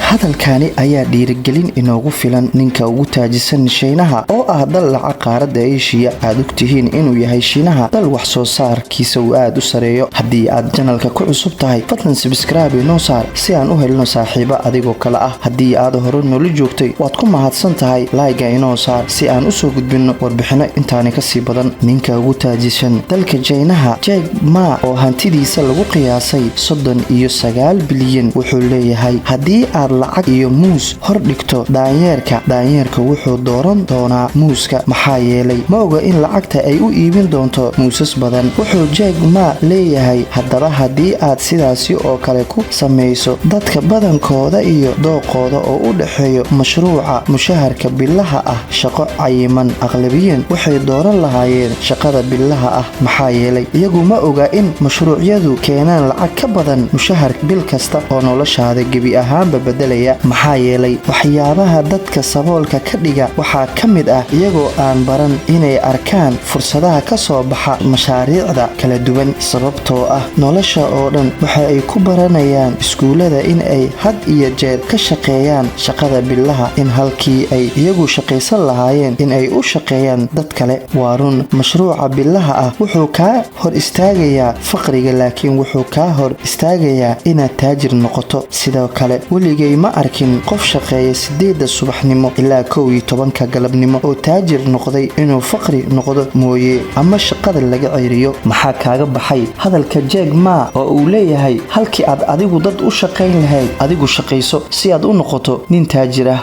hadalkaani ayaa dhiirigelin inoogu filan ninka ugu taajisan Shiinaha oo ah dal lacag qaaradda Aasiya. aad ogtihiin inuu yahay Shiinaha dal wax soo saarkiisa uu aad u sareeyo. haddii aad channelka ku cusub tahay fadlan subscribe inoo saar si aan u helno saaxiibo adigoo kale ah. haddii aad hore noola joogtay waad ku mahadsan tahay like inoo saar si aan u soo gudbino warbixino intaani ka sii badan. ninka ugu taajisan dalka Shiinaha Jack Ma oo hantidiisa lagu qiyaasay 39 bilyan wuxuu leeyahay haddii aad lacag iyo muus hor dhigto daanyeerka wuxuu dooran doonaa muuska maxaa yeelay ma oga in lacagta ay u iibin doonto muusas badan. wuxuu Jack Ma leeyahay haddaba haddii aad sidaasi oo kale ku samayso dadka badankooda iyo dooqooda oo u dhaxeeyo mashruuca mushaharka billaha ah shaqo cayiman aqlabiyan waxay dooran lahaayeen shaqada billaha ah maxaa yeelay iyagu ma oga in mashruucyadu keenaan lacag ka badan mushahar bil kasta oo noloshaada gebi ahaanba bedelaya. maxaa yeelay waxyaabaha dadka saboolka ka dhiga waxaa ka mid ah iyagoo aan baran inay arkaan fursadaha ka soo baxa mashaariicda kala duwan. sababtoo ah nolosha oo dhan waxa ay ku baranayaan iskuulada in ay had iyo jeer ka shaqeeyaan shaqada billaha in halkii ay iyagu shaqaysan lahaayeen in ay u shaqeeyaan dad kale. waa run mashruuca billaha ah wuxuu kaa hor istaagayaa faqriga laakiin wuxuu kaa hor istaagayaa inaad taajir noqoto. sidoo kale weligay ma arkin qof shaqeeya 8 subaxnimo ilaa 11 galabnimo oo taajir noqday inuu faqri noqdo mooye ama shaqada laga ceyriyo. maxaa kaaga baxay hadalka Jack Ma oo uu leeyahay halkii aad adigu dad u shaqayn lahayd adigu shaqayso si aad u noqoto nin taajir ah.